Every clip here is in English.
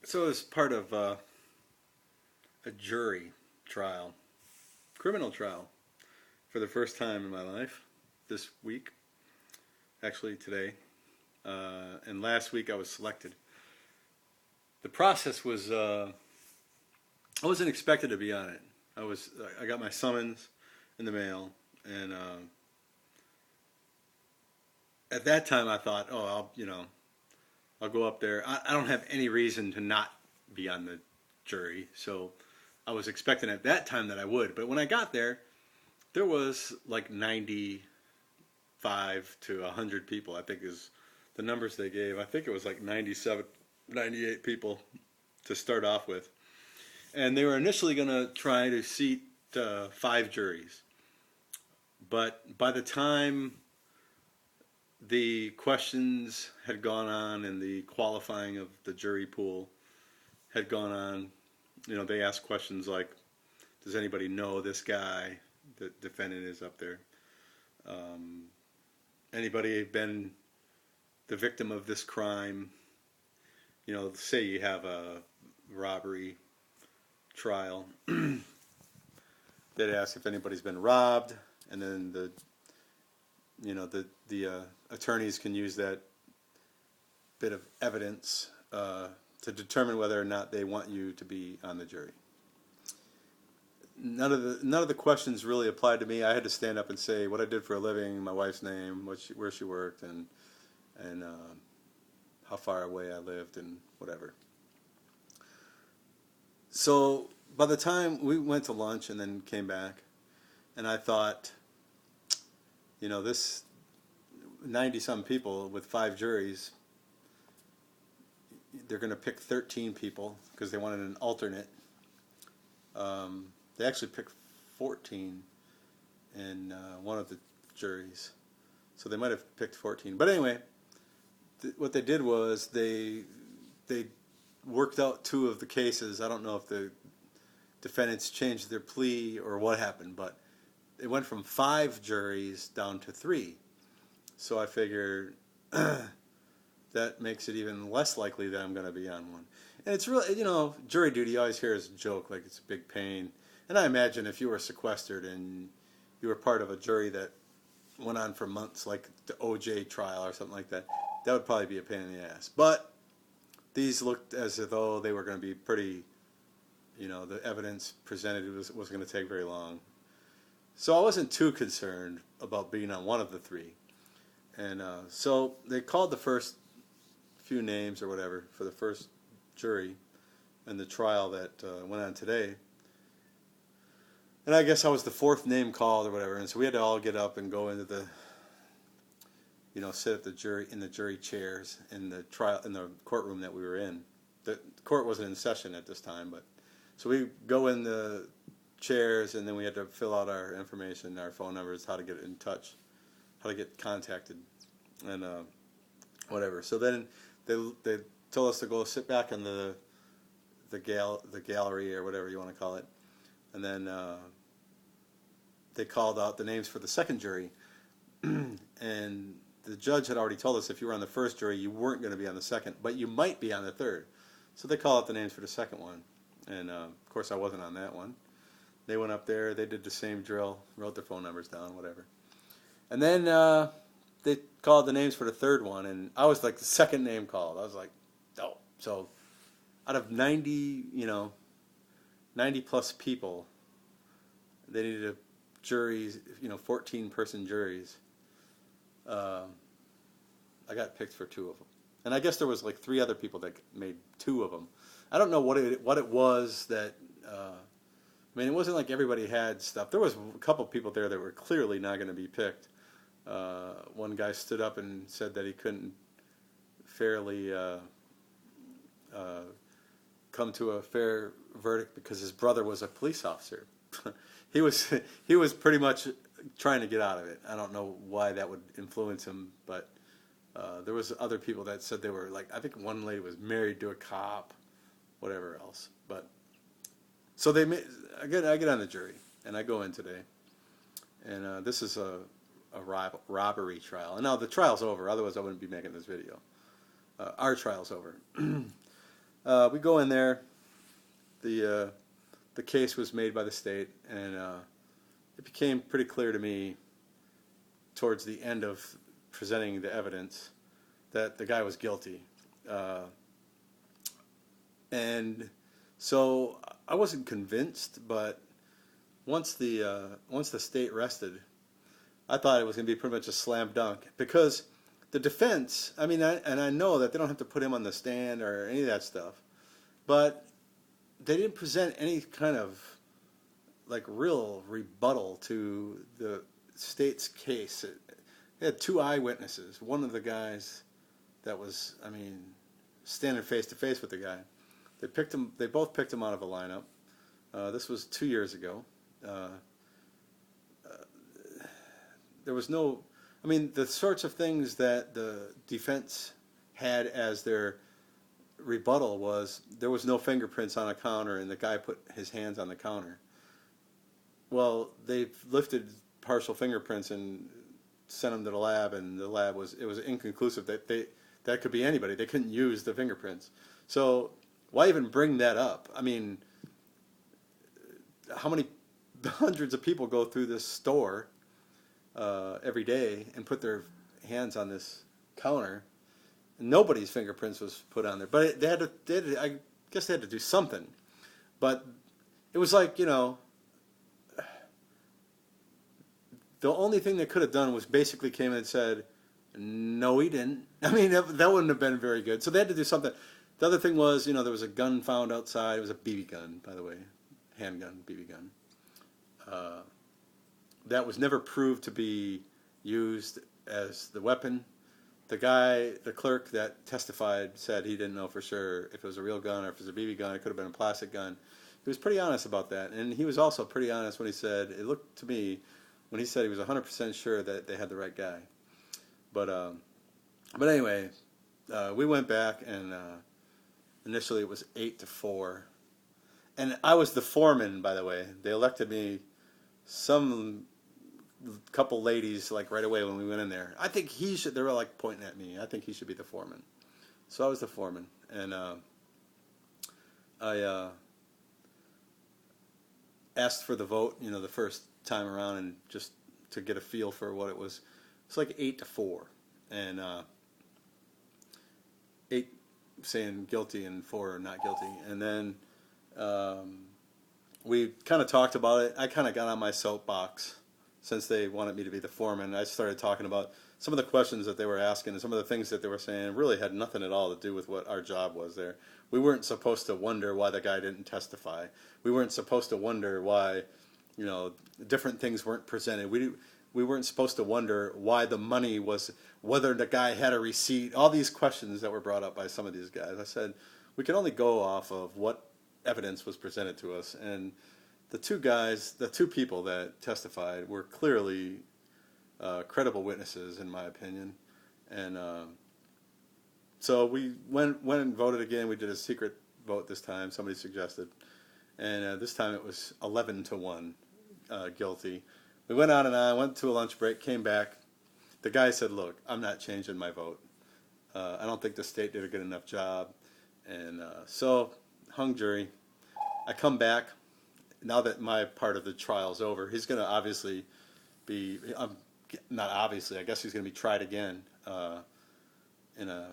So, as part of a jury trial, criminal trial, for the first time in my life, this week, actually today, and last week I was selected. The process was, I wasn't expected to be on it. I got my summons in the mail, and at that time I thought, oh, I'll go up there. I don't have any reason to not be on the jury, so I was expecting at that time that I would. But when I got there, there was like 95 to 100 people, I think is the numbers they gave. I think it was like 97, 98 people to start off with. And they were initially going to try to seat 5 juries. But by the time the questions had gone on and the qualifying of the jury pool had gone on, they asked questions like, does anybody know this guy? The defendant is up there. Um, Anybody been the victim of this crime? Say you have a robbery trial. They'd ask if anybody's been robbed, and then the attorneys can use that bit of evidence to determine whether or not they want you to be on the jury. None of the questions really applied to me. I had to stand up and say what I did for a living, my wife's name, where she worked, and how far away I lived, and whatever. So by the time we went to lunch and then came back, and I thought, this 90-some people with 5 juries, they're going to pick 13 people because they wanted an alternate. They actually picked 14 in one of the juries, so they might have picked 14. But anyway, what they did was they worked out 2 of the cases. I don't know if the defendants changed their plea or what happened, but it went from 5 juries down to 3. So I figured that makes it even less likely that I'm going to be on one. And it's really, jury duty, you always hear as a joke, like it's a big pain. And I imagine if you were sequestered and you were part of a jury that went on for months, like the OJ trial or something like that, that would probably be a pain in the ass. But these looked as though they were going to be pretty, the evidence presented wasn't going to take very long. So I wasn't too concerned about being on one of the 3. And so they called the first few names or whatever for the first jury in the trial that went on today. And I guess I was the 4th name called or whatever. And so we had to all get up and go into the, sit at the jury in the jury chairs in the courtroom that we were in. The court wasn't in session at this time, but so we go in the chairs, and then we had to fill out our information, our phone numbers, how to get in touch, how to get contacted, and whatever. So then they told us to go sit back in the gallery or whatever you want to call it, and then they called out the names for the second jury, and the judge had already told us if you were on the first jury, you weren't going to be on the second, but you might be on the third. So they called out the names for the second one, and of course I wasn't on that one. They went up there, they did the same drill, wrote their phone numbers down, whatever. And then they called the names for the third one, and I was like the second name called. I was like, oh. So out of 90, 90 plus people, they needed a juries, 14-person juries. I got picked for 2 of them. And I guess there was like 3 other people that made 2 of them. I don't know what it was that, it wasn't like everybody had stuff. There was a couple people there that were clearly not going to be picked. One guy stood up and said that he couldn't fairly come to a fair verdict because his brother was a police officer. He was pretty much trying to get out of it. I don't know why that would influence him, but there was other people that said they were like, I think one lady was married to a cop, whatever else. But so I get on the jury, and I go in today, and this is a robbery trial. And now the trial's over, otherwise I wouldn't be making this video. Our trial's over. We go in there. The case was made by the state, and it became pretty clear to me towards the end of presenting the evidence that the guy was guilty. Uh, and so I wasn't convinced, but once the state rested, I thought it was going to be pretty much a slam dunk because the defense. I mean, I know that they don't have to put him on the stand or any of that stuff, but they didn't present any kind of like real rebuttal to the state's case. They had two eyewitnesses. One of the guys that was, I mean, standing face to face with the guy. They picked him. They both picked him out of a lineup. This was 2 years ago. Uh, there was no, I mean, the sorts of things that the defense had as their rebuttal was there was no fingerprints on a counter and the guy put his hands on the counter. Well, they lifted partial fingerprints and sent them to the lab, and the lab it was inconclusive that could be anybody. They couldn't use the fingerprints. So why even bring that up? I mean, how many hundreds of people go through this store every day and put their hands on this counter? Nobody's fingerprints was put on there, but I guess they had to do something. But it was like, you know, the only thing they could have done was basically came in and said, no, he didn't. I mean, that wouldn't have been very good. So they had to do something. The other thing was, you know, there was a gun found outside. It was a BB gun, by the way, handgun, BB gun. That was never proved to be used as the weapon. The guy, the clerk that testified, said he didn't know for sure if it was a real gun or if it was a BB gun. It could have been a plastic gun. He was pretty honest about that. And he was also pretty honest when he said, it looked to me, when he said he was 100% sure that they had the right guy. But anyway, we went back, and initially it was 8-4. And I was the foreman, by the way. They elected me, some couple ladies, like right away when we went in there. I think he should, they were like pointing at me. I think he should be the foreman. So I was the foreman. And I asked for the vote, you know, the first time around, and just to get a feel for what it was. It's like 8-4, and 8 saying guilty and 4 not guilty. And then we kind of talked about it. I kind of got on my soapbox since they wanted me to be the foreman. I started talking about some of the questions that they were asking and some of the things that they were saying really had nothing at all to do with what our job was there. We weren't supposed to wonder why the guy didn't testify. We weren't supposed to wonder why, you know, different things weren't presented. We weren't supposed to wonder why the money was, whether the guy had a receipt, all these questions that were brought up by some of these guys. I said, we can only go off of what evidence was presented to us. And the two people that testified were clearly credible witnesses, in my opinion. And so we went and voted again. We did a secret vote this time, somebody suggested. And this time it was 11-1 guilty. We went on and on, went to a lunch break, came back. The guy said, look, I'm not changing my vote. I don't think the state did a good enough job. And so, hung jury. I come back. Now that my part of the trial's over, he's going to obviously be, not obviously, I guess he's going to be tried again in a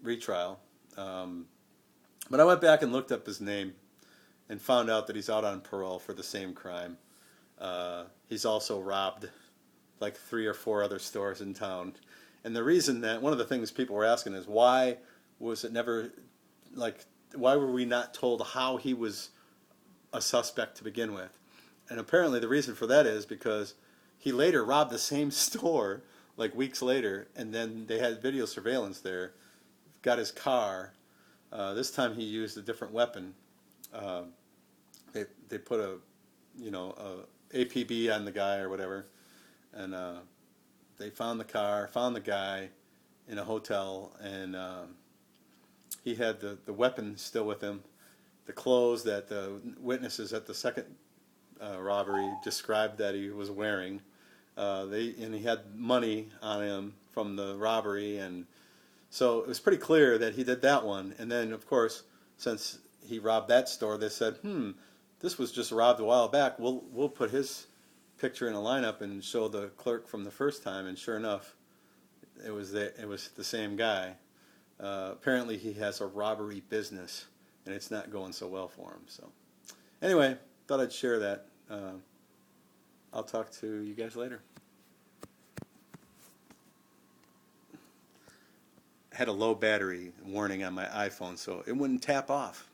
retrial. But I went back and looked up his name and found out that he's out on parole for the same crime. He's also robbed like 3 or 4 other stores in town. And the reason that, one of the things people were asking is, why was it never, like, why were we not told how he was a suspect to begin with? And apparently the reason for that is because he later robbed the same store, like weeks later, and then they had video surveillance there, got his car. This time he used a different weapon. They put a APB on the guy or whatever, and they found the car, found the guy in a hotel, and he had the weapon still with him, the clothes that the witnesses at the second robbery described that he was wearing. And he had money on him from the robbery, and so it was pretty clear that he did that one. And then, of course, since he robbed that store, they said, this was just robbed a while back. We'll put his picture in a lineup and show the clerk from the first time, and sure enough, it was the same guy. Apparently, he has a robbery business, and it's not going so well for him. So, anyway, thought I'd share that. I'll talk to you guys later. I had a low battery warning on my iPhone, so it wouldn't tap off.